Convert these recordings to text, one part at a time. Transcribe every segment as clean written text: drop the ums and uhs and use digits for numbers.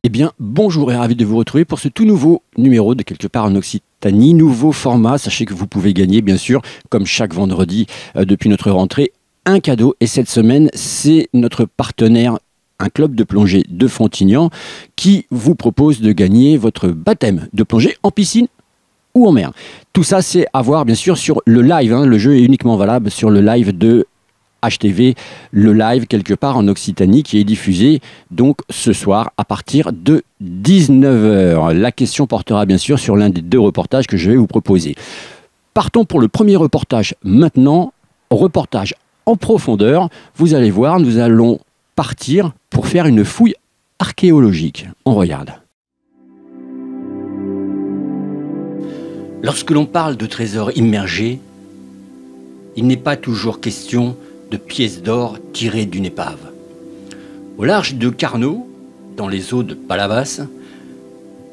Eh bien, bonjour et ravi de vous retrouver pour ce tout nouveau numéro de Quelque part en Occitanie. Nouveau format, sachez que vous pouvez gagner, bien sûr, comme chaque vendredi depuis notre rentrée, un cadeau. Et cette semaine, c'est notre partenaire, un club de plongée de Frontignan, qui vous propose de gagner votre baptême de plongée en piscine ou en mer. Tout ça, c'est à voir, bien sûr, sur le live. Le jeu est uniquement valable sur le live de HTV, le live Quelque part en Occitanie qui est diffusé donc ce soir à partir de 19h. La question portera bien sûr sur l'un des deux reportages que je vais vous proposer. Partons pour le premier reportage maintenant, reportage en profondeur. Vous allez voir, nous allons partir pour faire une fouille archéologique. On regarde. Lorsque l'on parle de trésors immergés, il n'est pas toujours question de pièces d'or tirées d'une épave. Au large de Carnot, dans les eaux de Palavas,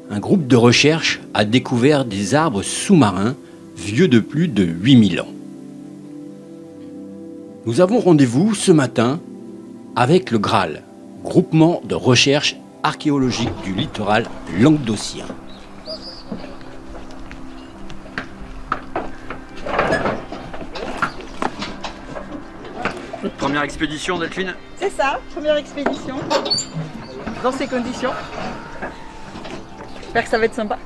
un groupe de recherche a découvert des arbres sous-marins vieux de plus de 8000 ans. Nous avons rendez-vous ce matin avec le GRAL, groupement de recherche archéologique du littoral languedocien. Première expédition, Delphine? C'est ça, première expédition. Dans ces conditions. J'espère que ça va être sympa.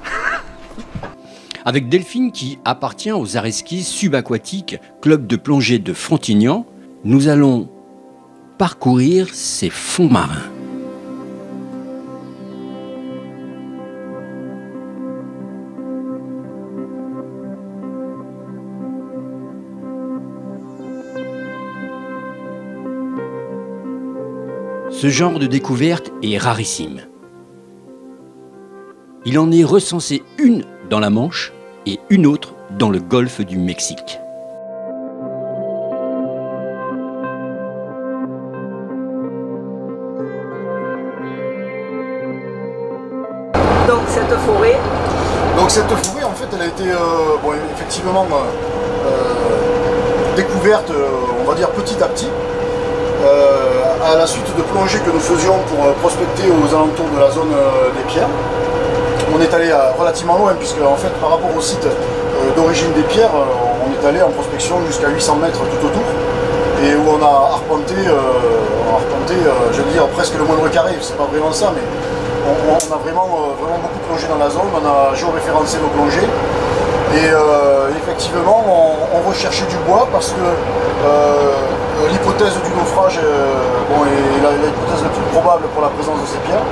Avec Delphine qui appartient aux Areski subaquatiques, club de plongée de Frontignan, nous allons parcourir ces fonds marins. Ce genre de découverte est rarissime. Il en est recensé une dans la Manche et une autre dans le golfe du Mexique. Donc cette forêt. En fait, elle a été effectivement découverte, on va dire petit à petit. À la suite de plongées que nous faisions pour prospecter aux alentours de la zone des pierres. On est allé relativement loin puisque en fait par rapport au site d'origine des pierres, on est allé en prospection jusqu'à 800 mètres tout autour et où on a arpenté, je veux dire presque le moindre carré, c'est pas vraiment ça, mais on a vraiment beaucoup plongé dans la zone, on a géoréférencé nos plongées et effectivement on recherchait du bois parce que l'hypothèse du naufrage est l'hypothèse la plus probable pour la présence de ces pierres.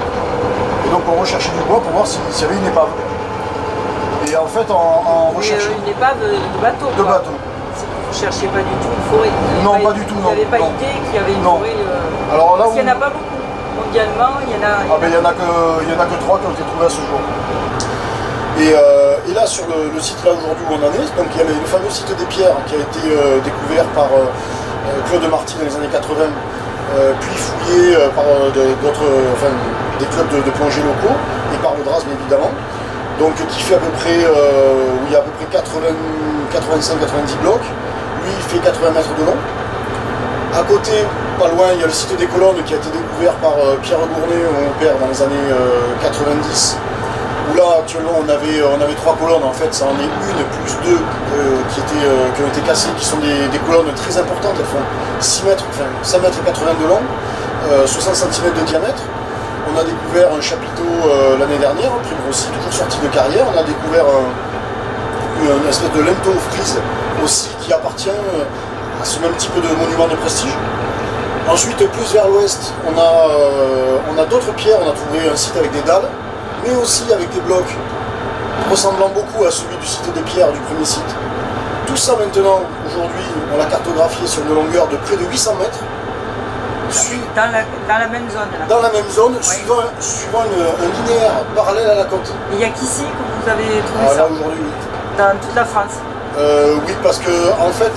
Et donc on recherchait du bois pour voir s'il y avait une épave. Et en fait on recherchait... Une épave de bateau. De bateau. Vous ne cherchiez pas du tout une forêt. Non, pas du tout. Vous n'avez pas idée qu'il y avait une forêt. Alors là, parce qu'il n'y en a pas beaucoup. Mondialement, il y en a... il n'y en a que 3 qui ont été trouvés à ce jour. Et là, sur le site là aujourd'hui où on en est, donc il y a le fameux site des pierres qui a été découvert par Claude Marty dans les années 80, puis fouillé par des clubs de plongée locaux et par le DRAS bien évidemment. Donc qui fait à peu près, où il y a à peu près 85-90 blocs. Lui il fait 80 mètres de long. À côté, pas loin, il y a le site des colonnes qui a été découvert par Pierre Gournay, mon père, dans les années 90. Où là, actuellement, on avait 3 colonnes, en fait, ça en est une plus 2 qui ont été cassées, qui sont des colonnes très importantes. Elles font 6 mètres, enfin 5 mètres et 80 de long, 60 cm de diamètre. On a découvert un chapiteau l'année dernière, aussi toujours sorti de carrière. On a découvert une espèce de linteau frise aussi qui appartient à ce même type de monument de prestige. Ensuite, plus vers l'ouest, on a d'autres pierres. On a trouvé un site avec des dalles, mais aussi avec des blocs ressemblant beaucoup à celui du site des pierres du premier site. Tout ça maintenant, aujourd'hui, on l'a cartographié sur une longueur de près de 800 mètres. Dans la même zone là. Dans la même zone, suivant un linéaire parallèle à la côte. Il n'y a qu'ici que vous avez trouvé ça? Là aujourd'hui, oui. Dans toute la France? Oui, parce que en fait,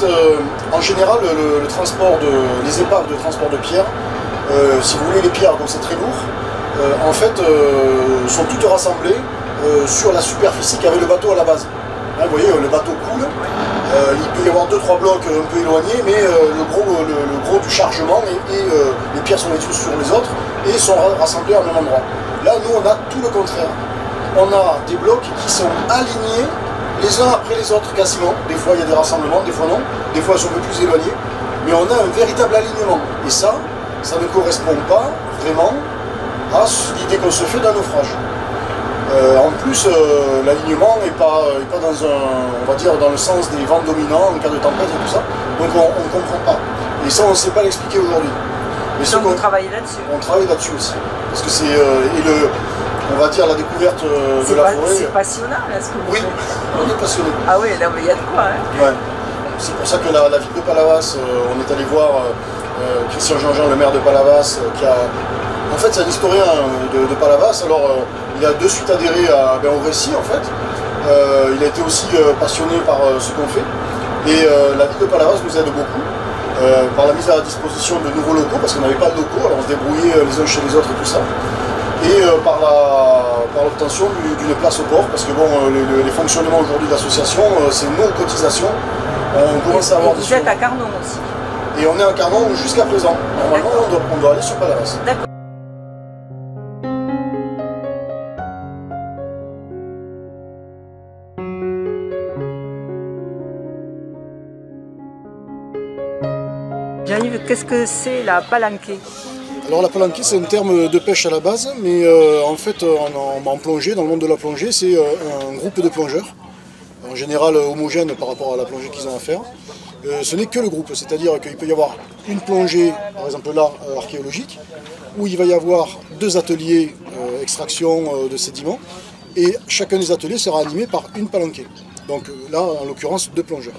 en général, le transport les épaves de transport de pierre, si vous voulez les pierres, comme c'est très lourd, en fait, sont toutes rassemblées sur la superficie qu'avait le bateau à la base. Hein, vous voyez, le bateau coule, il peut y avoir 2-3 blocs un peu éloignés, mais le gros du chargement et les pierres sont les unes sur les autres et sont rassemblées au même endroit. Là, nous, on a tout le contraire. On a des blocs qui sont alignés les uns après les autres quasiment. Des fois il y a des rassemblements, des fois non, des fois ils sont un peu plus éloignés, mais on a un véritable alignement. Et ça ne correspond pas vraiment à l'idée qu'on se fait d'un naufrage. En plus, l'alignement n'est pas on va dire, dans le sens des vents dominants en cas de tempête et tout ça, donc on ne comprend pas. Et ça on ne sait pas l'expliquer aujourd'hui. Donc vous travaillez là-dessus? On travaille là-dessus aussi, parce que c'est on va dire la découverte de la forêt. C'est passionnant là ce que vous faites. On est passionné. Ah oui, là il y a de quoi. Hein. Ouais. C'est pour ça que la ville de Palavas, on est allé voir Christian Jean-Jean, le maire de Palavas, qui a... En fait c'est un historien de Palavas, alors il a de suite adhéré au récit en fait. Il a été aussi passionné par ce qu'on fait. Et la ville de Palavas nous aide beaucoup. Par la mise à disposition de nouveaux locaux, parce qu'on n'avait pas de locaux, alors on se débrouillait les uns chez les autres et tout ça. Et par l'obtention d'une place au port, parce que bon, les fonctionnements aujourd'hui de l'association, c'est nos cotisations. On commence à avoir des... Vous êtes à Carnon aussi? Et on est à Carnon jusqu'à présent. Normalement, on doit aller sur Palavas. D'accord. Jean-Yves, qu'est-ce que c'est la palanquée? Alors la palanquée, c'est un terme de pêche à la base, mais en fait en plongée, dans le monde de la plongée, c'est un groupe de plongeurs, en général homogène par rapport à la plongée qu'ils ont à faire. Ce n'est que le groupe, c'est-à-dire qu'il peut y avoir une plongée, par exemple là, archéologique, où il va y avoir 2 ateliers extraction de sédiments, et chacun des ateliers sera animé par une palanquée. Donc là, en l'occurrence, 2 plongeurs.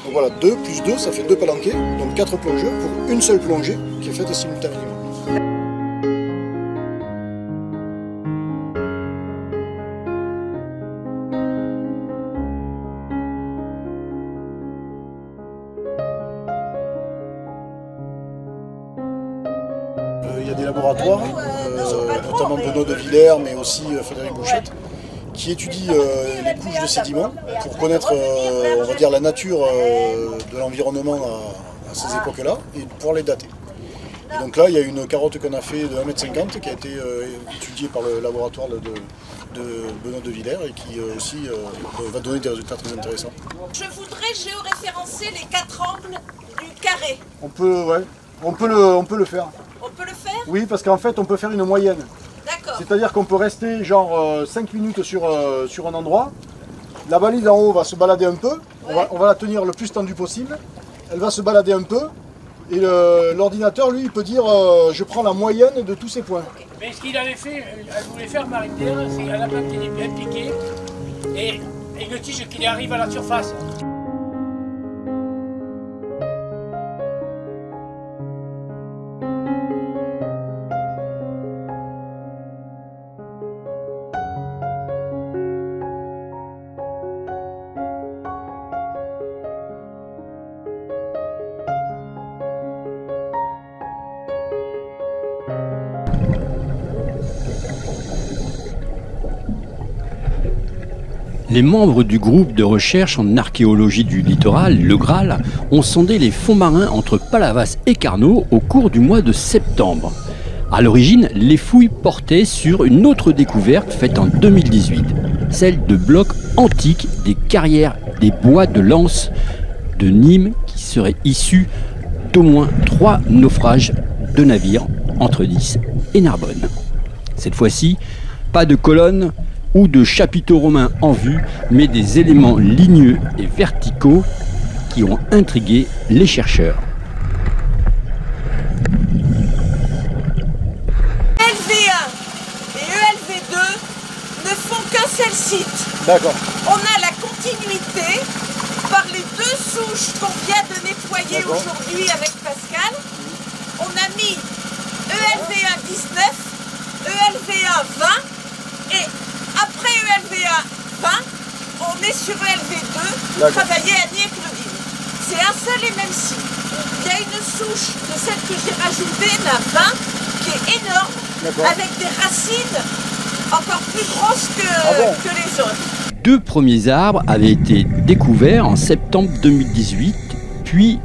Donc voilà, 2 plus 2, ça fait 2 palanquées, donc 4 plongeurs pour une seule plongée qui est faite simultanément. Il y a des laboratoires, notamment Benoît de Villers, mais aussi Frédéric Bouchette, qui étudie les couches de sédiments pour connaître on va dire, la nature de l'environnement à ces époques-là et pouvoir les dater. Et donc là, il y a une carotte qu'on a fait de 1,50 m qui a été étudiée par le laboratoire de Benoît de Villers et qui aussi va donner des résultats très intéressants. Je voudrais géoréférencer les 4 angles du carré. On peut le faire. On peut le faire? Oui, parce qu'en fait, on peut faire une moyenne. D'accord. C'est-à-dire qu'on peut rester genre 5 minutes sur un endroit. La balise en haut va se balader un peu. Ouais. On va la tenir le plus tendue possible. Elle va se balader un peu. Et l'ordinateur, lui, il peut dire je prends la moyenne de tous ces points. Okay. Mais ce qu'il avait fait, elle voulait faire Marie-Pierre, c'est qu'elle a planté des bien piqués et une tige qui arrive à la surface. Les membres du groupe de recherche en archéologie du littoral, le Graal, ont sondé les fonds marins entre Palavas et Carnot au cours du mois de septembre. À l'origine, les fouilles portaient sur une autre découverte faite en 2018, celle de blocs antiques des carrières des bois de Lens de Nîmes qui seraient issus d'au moins 3 naufrages de navires entre Nice et Narbonne. Cette fois-ci, pas de colonnes ou de chapiteaux romains en vue, mais des éléments ligneux et verticaux qui ont intrigué les chercheurs. ELV1 et ELV2 ne font qu'un seul site. D'accord. On a la continuité par les 2 souches qu'on vient de nettoyer aujourd'hui avec Pascal. On a mis ELV1 19, ELV1 20 et après ELV1 20, on est sur ELV2 pour travailler à Nier-Claudine. C'est un seul et même site. Il y a une souche de celle que j'ai rajoutée, la 20, qui est énorme, avec des racines encore plus grosses que les autres. 2 premiers arbres avaient été découverts en septembre 2018, puis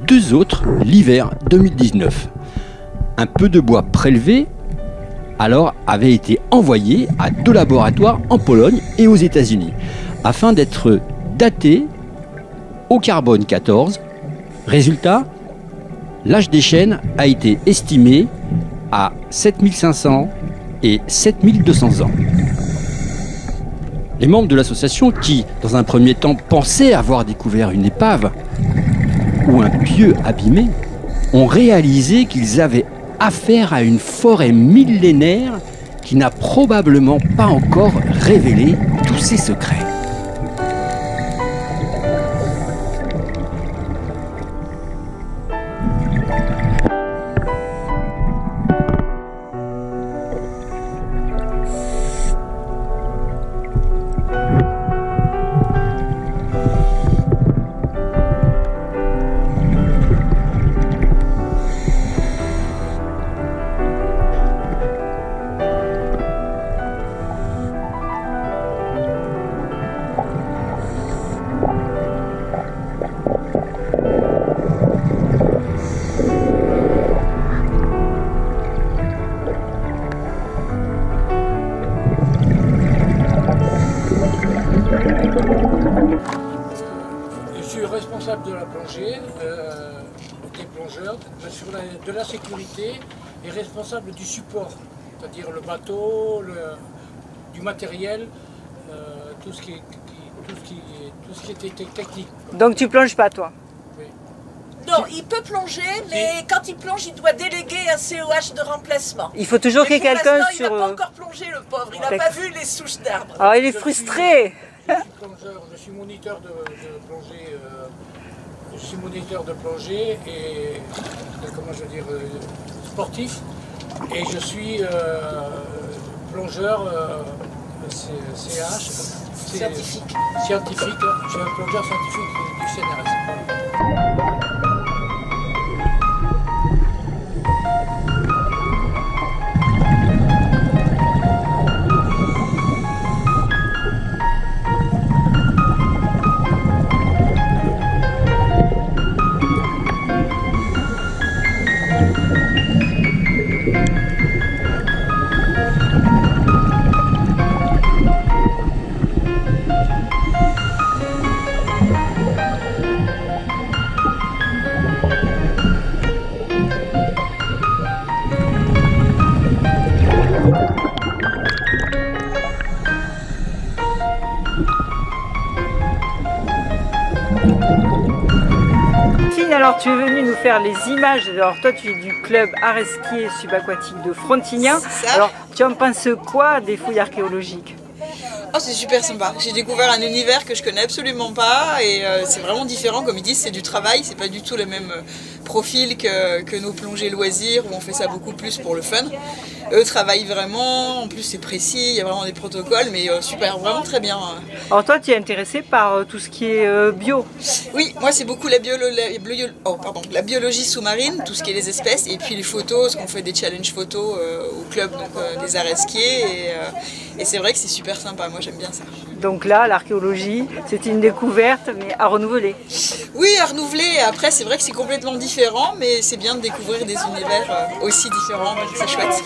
2 autres l'hiver 2019. Un peu de bois prélevé alors avait été envoyé à 2 laboratoires en Pologne et aux États-Unis afin d'être daté au carbone 14. Résultat, l'âge des chênes a été estimé à 7500 et 7200 ans. Les membres de l'association qui, dans un premier temps, pensaient avoir découvert une épave ou un pieu abîmé, ont réalisé qu'ils avaient affaire à une forêt millénaire qui n'a probablement pas encore révélé tous ses secrets. Je suis responsable de la plongée, des plongeurs, de la sécurité et responsable du support, c'est-à-dire le bateau, du matériel, tout ce qui était technique. Donc tu plonges pas toi? Oui. Non, il peut plonger, mais quand il plonge, il doit déléguer un COH de remplacement. Il faut toujours qu'il y ait quelqu'un sur... Il n'a pas encore plongé, le pauvre, il n'a pas vu les souches d'arbres. Alors il est frustré. Je suis plongeur, je suis moniteur de plongée. Je suis moniteur de plongée et comment je veux dire sportif. Et je suis plongeur CH. Scientifique. Scientifique. Je suis un plongeur scientifique du CNRS. Alors tu es venu nous faire les images, alors toi tu es du club art et ski subaquatique de Frontignan. Alors tu en penses quoi des fouilles archéologiques? Oh, c'est super sympa, j'ai découvert un univers que je connais absolument pas et c'est vraiment différent, comme ils disent c'est du travail, c'est pas du tout le même profil que nos plongées loisirs où on fait ça beaucoup plus pour le fun. Eux travaillent vraiment, en plus c'est précis, il y a vraiment des protocoles, mais super, vraiment très bien. Alors toi tu es intéressé par tout ce qui est bio? Oui, moi c'est beaucoup la biologie sous-marine, tout ce qui est les espèces, et puis les photos, parce qu'on fait des challenges photos au club donc, des arts et skiers, et c'est vrai que c'est super sympa, moi j'aime bien ça. Donc là, l'archéologie, c'est une découverte, mais à renouveler. Oui, à renouveler, après c'est vrai que c'est complètement différent, mais c'est bien de découvrir des univers aussi différents, c'est chouette.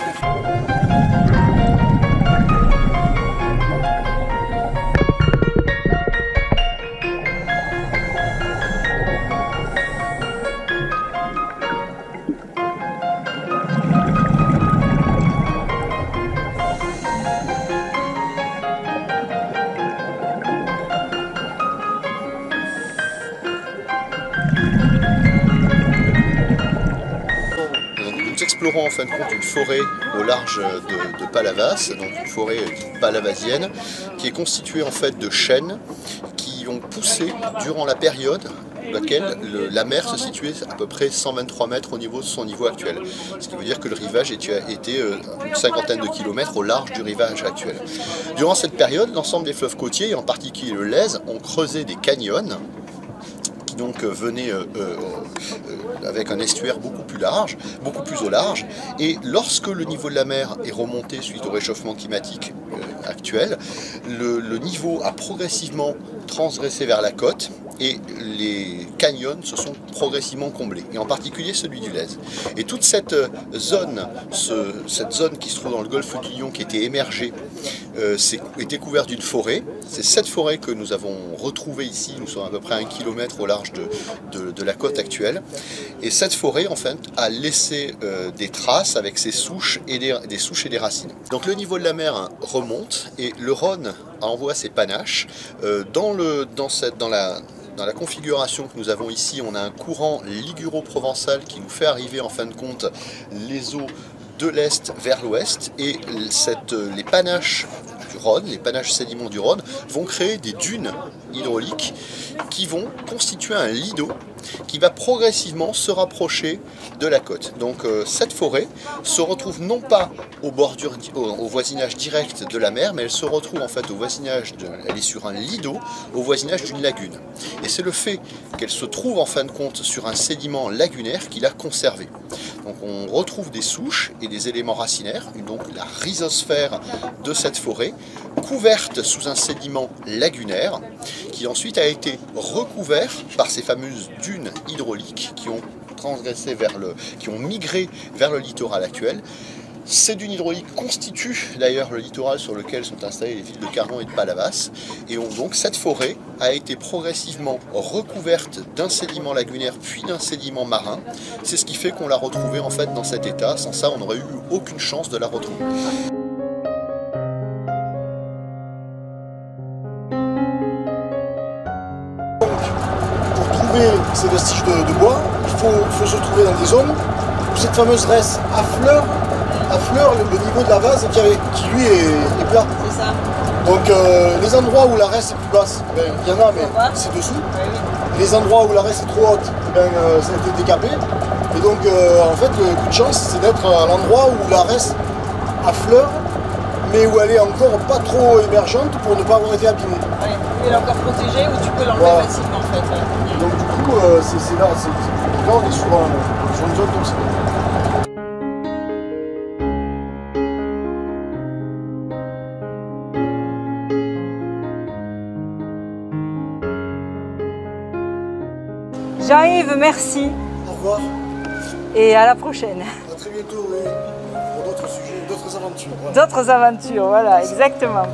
Nous explorons en fin de compte une forêt au large de Palavas, donc une forêt dite palavasienne, qui est constituée en fait de chênes qui ont poussé durant la période laquelle la mer se situait à peu près 123 mètres au niveau de son niveau actuel. Ce qui veut dire que le rivage était une cinquantaine de kilomètres au large du rivage actuel. Durant cette période, l'ensemble des fleuves côtiers, et en particulier le Lèze, ont creusé des canyons qui donc venaient avec un estuaire beaucoup plus au large. Et lorsque le niveau de la mer est remonté suite au réchauffement climatique actuel, le niveau a progressivement transgressé vers la côte et les canyons se sont progressivement comblés, et en particulier celui du Lèze. Et toute cette zone qui se trouve dans le golfe du Lion, qui était émergée, était couverte d'une forêt. C'est cette forêt que nous avons retrouvée ici. Nous sommes à peu près à 1 kilomètre au large de la côte actuelle. Et cette forêt, en fait, a laissé des traces avec ses souches et des souches et des racines. Donc le niveau de la mer remonte et le Rhône envoie ses panaches. Dans la configuration que nous avons ici, on a un courant liguro-provençal qui nous fait arriver en fin de compte les eaux de l'est vers l'ouest, et les panaches du Rhône, les panaches sédiments du Rhône vont créer des dunes hydrauliques qui vont constituer un lit d'eau qui va progressivement se rapprocher de la côte. Donc cette forêt se retrouve non pas au voisinage direct de la mer, mais elle se retrouve en fait au voisinage elle est sur un lit d'eau, au voisinage d'une lagune. Et c'est le fait qu'elle se trouve en fin de compte sur un sédiment lagunaire qui l'a conservé. Donc on retrouve des souches et des éléments racinaires, donc la rhizosphère de cette forêt, couverte sous un sédiment lagunaire, qui ensuite a été recouvert par ces fameuses dunes hydrauliques qui ont qui ont migré vers le littoral actuel. Ces dunes hydrauliques constituent d'ailleurs le littoral sur lequel sont installées les villes de Carnon et de Palavas, et donc cette forêt a été progressivement recouverte d'un sédiment lagunaire puis d'un sédiment marin. C'est ce qui fait qu'on l'a retrouvée en fait dans cet état. Sans ça, on n'aurait eu aucune chance de la retrouver. Pour trouver ces vestiges de bois, il faut se trouver dans des zones où cette fameuse reste affleure le niveau de la vase qui lui est plat. C'est ça. Donc les endroits où la reste est plus basse, il y en a, mais c'est dessous. Oui. Les endroits où la reste est trop haute, ça a été décapé. Et donc en fait le coup de chance, c'est d'être à l'endroit où la reste affleure, mais où elle est encore pas trop émergente pour ne pas avoir été abîmée. Oui, elle est encore protégée, où tu peux l'enlever facilement en fait. Ouais. Donc du coup, c'est là, on est sur une zone comme ça. Jean-Yves, merci. Au revoir. Et à la prochaine. À très bientôt, oui. Pour d'autres sujets, d'autres aventures. Voilà. D'autres aventures, voilà, exactement.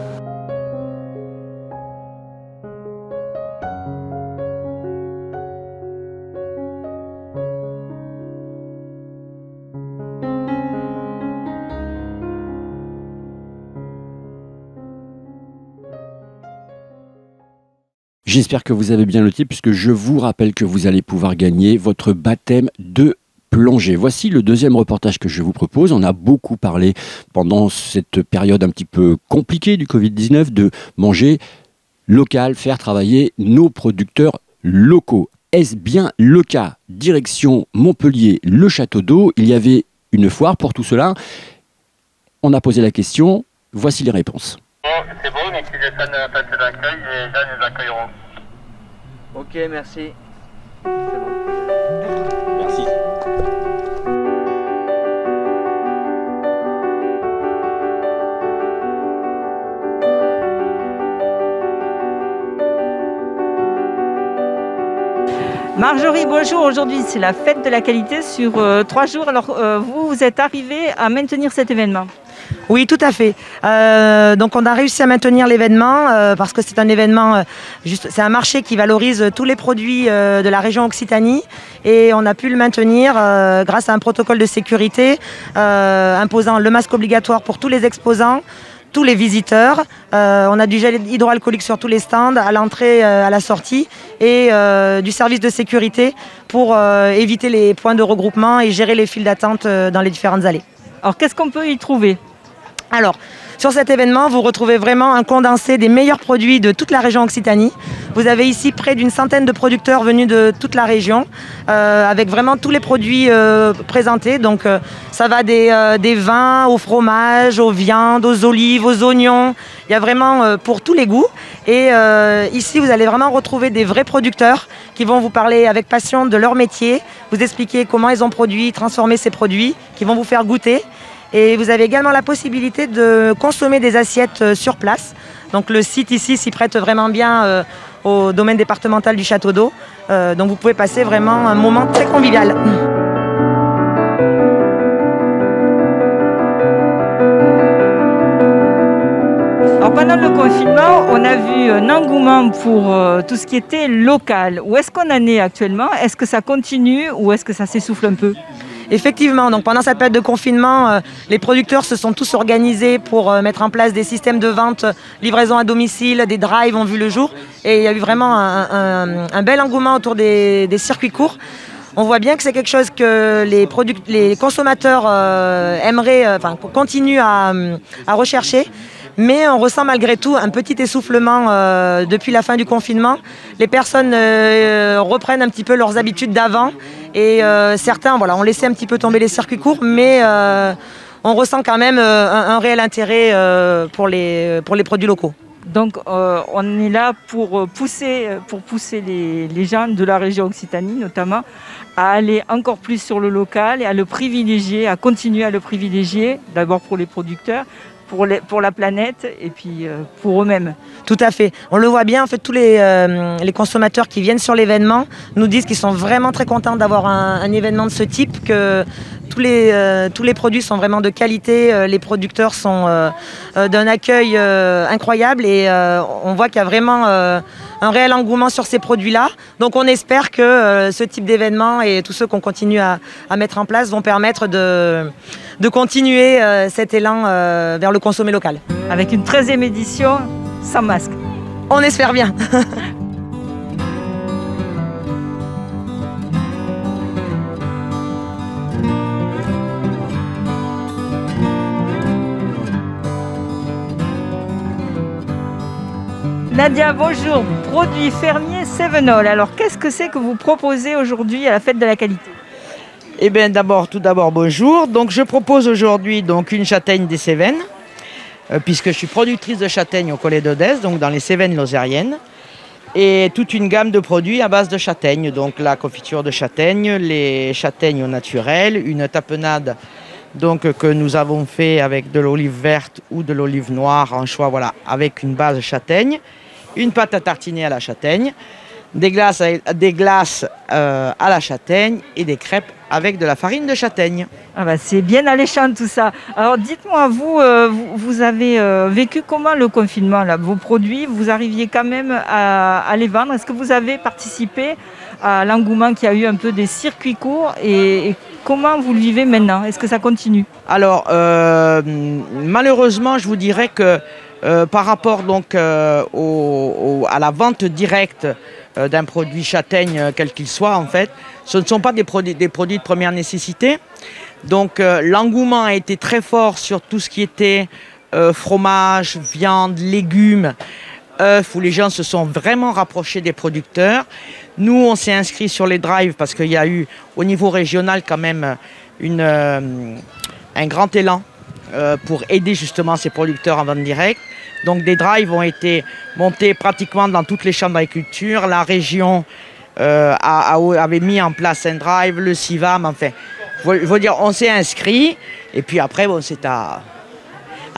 J'espère que vous avez bien noté, puisque je vous rappelle que vous allez pouvoir gagner votre baptême de plongée. Voici le deuxième reportage que je vous propose. On a beaucoup parlé pendant cette période un petit peu compliquée du Covid-19 de manger local, faire travailler nos producteurs locaux. Est-ce bien le cas? Direction Montpellier, le château d'eau. Il y avait une foire pour tout cela. On a posé la question. Voici les réponses. C'est bon, mais si les fans passent d'accueil, les gens nous accueilleront. Ok, merci. C'est bon. Merci. Marjorie, bonjour. Aujourd'hui, c'est la fête de la qualité sur 3 jours. Alors, vous êtes arrivé à maintenir cet événement? Oui, tout à fait. Donc on a réussi à maintenir l'événement parce que c'est un événement, c'est un marché qui valorise tous les produits de la région Occitanie, et on a pu le maintenir grâce à un protocole de sécurité imposant le masque obligatoire pour tous les exposants, tous les visiteurs. On a du gel hydroalcoolique sur tous les stands, à l'entrée, à la sortie, et du service de sécurité pour éviter les points de regroupement et gérer les files d'attente dans les différentes allées. Alors, qu'est-ce qu'on peut y trouver? Alors, Sur cet événement, vous retrouvez vraiment un condensé des meilleurs produits de toute la région Occitanie. Vous avez ici près d'une centaine de producteurs venus de toute la région, avec vraiment tous les produits présentés. Donc ça va des vins, au fromage, aux viandes, aux olives, aux oignons. Il y a vraiment pour tous les goûts. Et ici, vous allez vraiment retrouver des vrais producteurs qui vont vous parler avec passion de leur métier, vous expliquer comment ils ont produit, transformé ces produits, qui vont vous faire goûter. Et vous avez également la possibilité de consommer des assiettes sur place. Donc le site ici s'y prête vraiment bien au domaine départemental du Château d'Eau. Donc vous pouvez passer vraiment un moment très convivial. Alors pendant le confinement, on a vu un engouement pour tout ce qui était local. Où est-ce qu'on en est actuellement? Est-ce que ça continue ou est-ce que ça s'essouffle un peu? Effectivement, donc pendant cette période de confinement, les producteurs se sont tous organisés pour mettre en place des systèmes de vente, livraison à domicile, des drives ont vu le jour. Et il y a eu vraiment un bel engouement autour des circuits courts. On voit bien que c'est quelque chose que les consommateurs aimeraient, continuent à rechercher. Mais on ressent malgré tout un petit essoufflement depuis la fin du confinement. Les personnes reprennent un petit peu leurs habitudes d'avant et certains ont laissé un petit peu tomber les circuits courts, mais on ressent quand même un réel intérêt pour les produits locaux. Donc on est là pour pousser les gens de la région Occitanie notamment à aller encore plus sur le local et à le privilégier, à continuer à le privilégier, d'abord pour les producteurs, pour la planète et puis pour eux-mêmes. Tout à fait. On le voit bien, en fait, tous les consommateurs qui viennent sur l'événement nous disent qu'ils sont vraiment très contents d'avoir un événement de ce type, que tous les produits sont vraiment de qualité, les producteurs sont d'un accueil incroyable et on voit qu'il y a vraiment un réel engouement sur ces produits-là. Donc on espère que ce type d'événement et tous ceux qu'on continue à mettre en place vont permettre de continuer cet élan vers le consommé local. Avec une 13e édition sans masque. On espère bien. Nadia, bonjour. Produits fermiers Cévenol. Alors, qu'est-ce que c'est que vous proposez aujourd'hui à la fête de la qualité? Eh bien, tout d'abord, bonjour. Donc, je propose aujourd'hui une châtaigne des Cévennes, puisque je suis productrice de châtaignes au Collet d'Odès, donc dans les Cévennes lozériennes, et toute une gamme de produits à base de châtaignes. Donc, la confiture de châtaigne, les châtaignes au naturel, une tapenade que nous avons fait avec de l'olive verte ou de l'olive noire en choix, avec une base châtaigne, une pâte à tartiner à la châtaigne, des glaces à la châtaigne et des crêpes avec de la farine de châtaigne. Ah bah c'est bien alléchant tout ça. Alors dites-moi, vous avez vécu comment le confinement là? Vos produits, vous arriviez quand même à les vendre. Est-ce que vous avez participé à l'engouement qu'il y a eu un peu des circuits courts et comment vous le vivez maintenant? Est-ce que ça continue? Alors malheureusement, je vous dirais que par rapport à la vente directe d'un produit châtaigne, quel qu'il soit en fait, ce ne sont pas des produits de première nécessité. Donc l'engouement a été très fort sur tout ce qui était fromage, viande, légumes, œufs, où les gens se sont vraiment rapprochés des producteurs. Nous, on s'est inscrits sur les drives parce qu'il y a eu au niveau régional quand même un grand élan pour aider justement ces producteurs en vente directe. Donc des drives ont été montés pratiquement dans toutes les chambres d'agriculture. La région avait mis en place un drive, le CIVAM, enfin. Je veux dire, on s'est inscrit et puis après, c'est à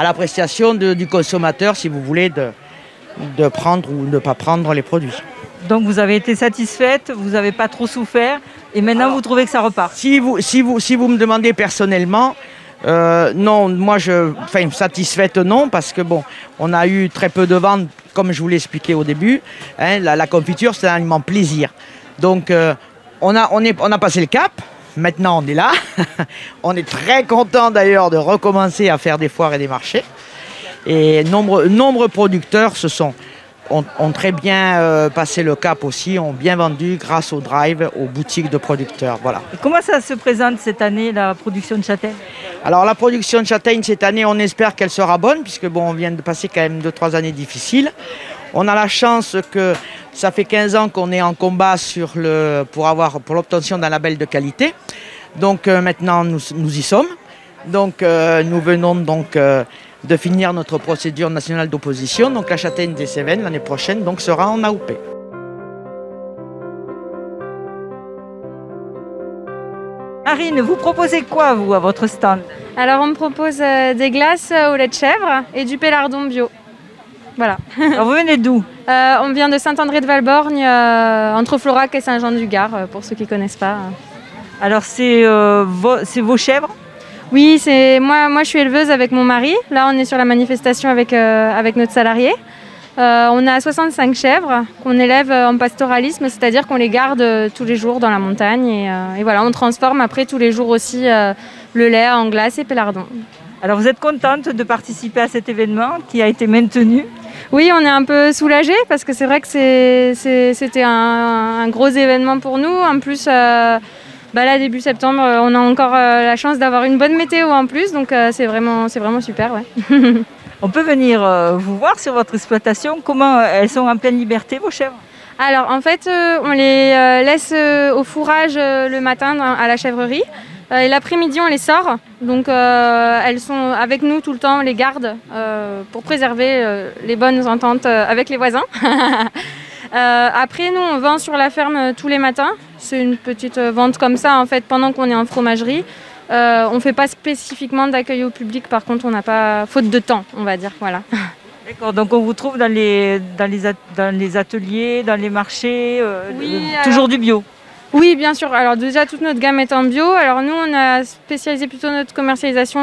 l'appréciation du consommateur si vous voulez de prendre ou ne pas prendre les produits. Donc vous avez été satisfaite, vous n'avez pas trop souffert et maintenant vous trouvez que ça repart? Si vous me demandez personnellement, non, moi satisfaite non, parce que on a eu très peu de ventes, comme je vous l'ai expliqué au début. La confiture, c'est un aliment plaisir. Donc on a passé le cap, maintenant on est là. On est très content d'ailleurs de recommencer à faire des foires et des marchés. Et nombreux producteurs se sont ont très bien passé le cap aussi, ont bien vendu grâce au drive, aux boutiques de producteurs. Voilà. Et comment ça se présente cette année, la production de châtaigne? Alors la production de châtaigne cette année, on espère qu'elle sera bonne, puisque bon, on vient de passer quand même 2-3 années difficiles. On a la chance que ça fait 15 ans qu'on est en combat pour l'obtention d'un label de qualité. Donc maintenant, nous y sommes. Donc nous venons donc de finir notre procédure nationale d'opposition. Donc la châtaigne des Cévennes, l'année prochaine, donc, sera en AOP. Marine, vous proposez quoi, vous, à votre stand? Alors, on me propose des glaces au lait de chèvre et du pélardon bio. Voilà. Alors, vous venez d'où? On vient de Saint-André-de-Valborgne, entre Florac et Saint-Jean-du-Gard, pour ceux qui ne connaissent pas. Alors, c'est vos chèvres? Oui, moi je suis éleveuse avec mon mari. Là, on est sur la manifestation avec notre salarié. On a 65 chèvres qu'on élève en pastoralisme, c'est-à-dire qu'on les garde tous les jours dans la montagne. Et voilà, on transforme après tous les jours aussi le lait en glace et pélardon. Alors vous êtes contente de participer à cet événement qui a été maintenu? Oui, on est un peu soulagés parce que c'est vrai que c'était un gros événement pour nous. En plus, là, début septembre, on a encore la chance d'avoir une bonne météo en plus, donc c'est vraiment super. Ouais. On peut venir vous voir sur votre exploitation. Comment elles sont en pleine liberté, vos chèvres? Alors en fait, on les laisse au fourrage le matin à la chèvrerie. Et l'après-midi, on les sort. Donc elles sont avec nous tout le temps, on les garde pour préserver les bonnes ententes avec les voisins. Après, nous, on vend sur la ferme tous les matins. C'est une petite vente comme ça, en fait, pendant qu'on est en fromagerie. On ne fait pas spécifiquement d'accueil au public, par contre, on n'a pas faute de temps, on va dire. Voilà. D'accord, donc on vous trouve dans les ateliers, dans les marchés, toujours du bio? Oui, bien sûr. Alors déjà, toute notre gamme est en bio. Alors nous, on a spécialisé plutôt notre commercialisation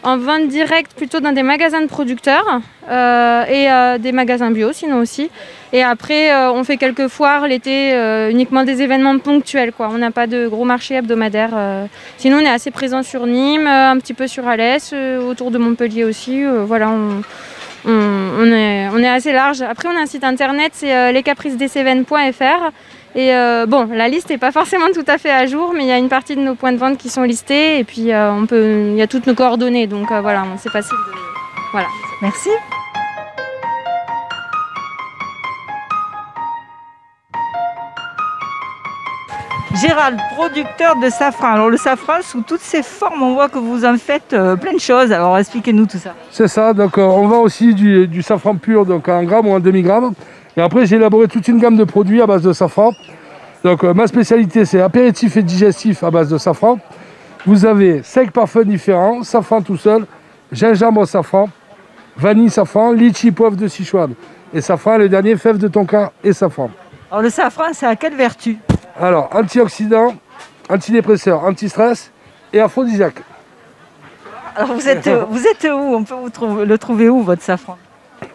en vente directe, plutôt dans des magasins de producteurs et des magasins bio, sinon aussi. Et après, on fait quelques foires l'été, uniquement des événements ponctuels, quoi. On n'a pas de gros marchés hebdomadaires. Sinon, on est assez présent sur Nîmes, un petit peu sur Alès, autour de Montpellier aussi. Voilà, on est assez large. Après, on a un site internet, c'est lescapricesdescévennes.fr. Et la liste n'est pas forcément tout à fait à jour, mais il y a une partie de nos points de vente qui sont listés. Et puis, il y a toutes nos coordonnées. Donc voilà, c'est facile de... Voilà. Merci. Gérald, producteur de safran. Alors le safran, sous toutes ses formes, on voit que vous en faites plein de choses. Alors expliquez-nous tout ça. C'est ça, donc on vend aussi du safran pur, donc en grammes ou en demi-grammes. Et après, j'ai élaboré toute une gamme de produits à base de safran. Donc ma spécialité, c'est apéritif et digestif à base de safran. Vous avez 5 parfums différents, safran tout seul, gingembre au safran, vanille safran, litchi poivre de Sichuan. Et safran, le dernier, fève de tonka et safran. Alors le safran, ça a quelle vertu? Alors, antioxydant, antidépresseur, anti-stress et aphrodisiaque. Alors vous êtes où? On peut le trouver où, votre safran?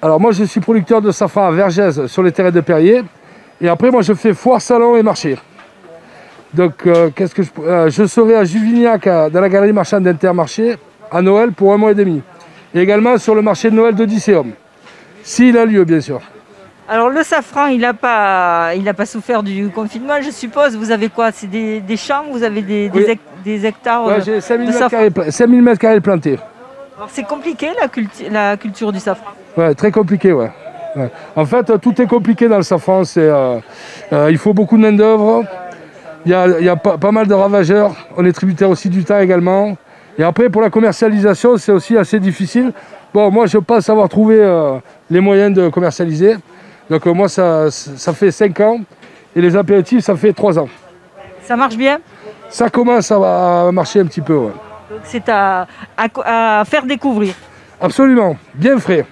Alors moi, je suis producteur de safran à Vergès sur les terrains de Perrier. Et après, moi, je fais foire, salon et marché. Donc, je serai à Juvignac, dans la galerie marchande d'Intermarché, à Noël pour 1 mois et demi. Et également sur le marché de Noël d'Odysséum. S'il a lieu, bien sûr. Alors le safran, il n'a pas souffert du confinement, je suppose. Vous avez quoi? C'est des champs? Vous avez des hectares? Ouais, j'ai 5000 mètres carrés plantés. Alors c'est compliqué la culture du safran? Ouais, très compliqué, ouais. En fait, tout est compliqué dans le safran. Il faut beaucoup de main d'œuvre. Il y a pas mal de ravageurs. On est tributaire aussi du temps également. Et après, pour la commercialisation, c'est aussi assez difficile. Bon, moi, je pense avoir trouvé les moyens de commercialiser. Donc moi, ça fait 5 ans. Et les apéritifs, ça fait 3 ans. Ça marche bien? Ça commence à marcher un petit peu, ouais. Donc c'est à faire découvrir? Absolument, bien frais.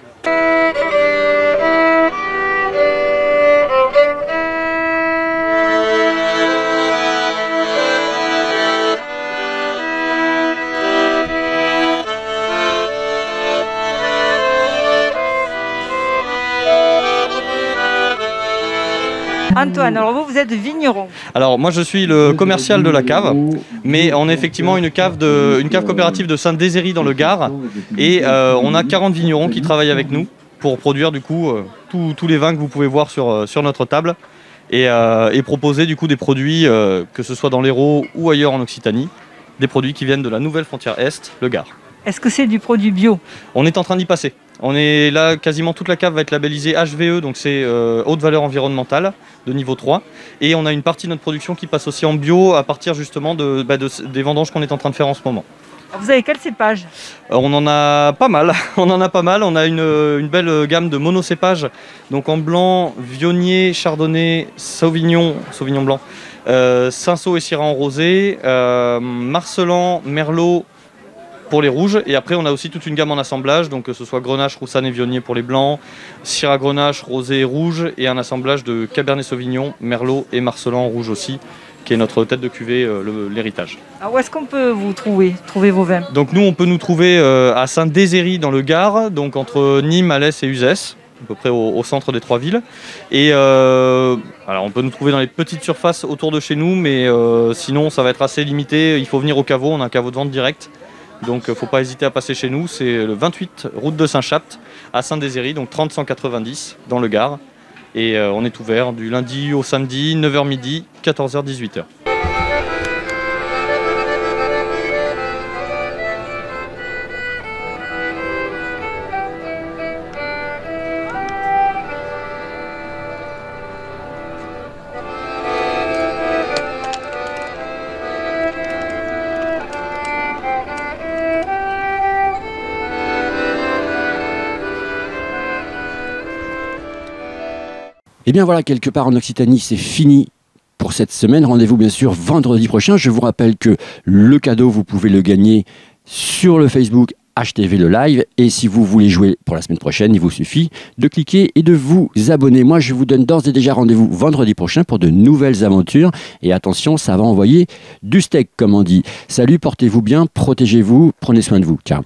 Antoine, alors vous êtes vigneron. Alors moi je suis le commercial de la cave, mais on est effectivement une cave coopérative de Saint-Déséry dans le Gard et on a 40 vignerons qui travaillent avec nous pour produire du coup tous les vins que vous pouvez voir sur notre table et proposer du coup des produits, que ce soit dans l'Hérault ou ailleurs en Occitanie, des produits qui viennent de la nouvelle frontière Est, le Gard. Est-ce que c'est du produit bio? On est en train d'y passer. On est là, quasiment toute la cave va être labellisée HVE, donc c'est haute valeur environnementale de niveau 3. Et on a une partie de notre production qui passe aussi en bio à partir justement des vendanges qu'on est en train de faire en ce moment. Vous avez quel cépage? On en a pas mal. On a une belle gamme de monocépages, donc en blanc, Viognier, Chardonnay, Sauvignon blanc, Cinsault et Syrah en rosé, Marcellan, Merlot pour les rouges, et après on a aussi toute une gamme en assemblage, donc que ce soit Grenache, Roussanne et Viognier pour les blancs, Syrah Grenache, rosé et rouge, et un assemblage de Cabernet Sauvignon, Merlot et Marcellan en rouge aussi, qui est notre tête de cuvée, l'héritage. Alors où est-ce qu'on peut vous trouver vos vins? Donc nous on peut nous trouver à Saint-Désairy dans le Gard, donc entre Nîmes, Alès et Uzès, à peu près au centre des 3 villes. Et alors on peut nous trouver dans les petites surfaces autour de chez nous, mais sinon ça va être assez limité, il faut venir au caveau, on a un caveau de vente direct. Donc il ne faut pas hésiter à passer chez nous, c'est le 28 route de Saint-Chapt à Saint-Désairy, donc 30 190 dans le Gard. Et on est ouvert du lundi au samedi, 9h midi, 14h 18h. Et bien voilà, quelque part en Occitanie, c'est fini pour cette semaine. Rendez-vous bien sûr vendredi prochain. Je vous rappelle que le cadeau, vous pouvez le gagner sur le Facebook HTV le live. Et si vous voulez jouer pour la semaine prochaine, il vous suffit de cliquer et de vous abonner. Moi, je vous donne d'ores et déjà rendez-vous vendredi prochain pour de nouvelles aventures. Et attention, ça va envoyer du steak, comme on dit. Salut, portez-vous bien, protégez-vous, prenez soin de vous. Ciao.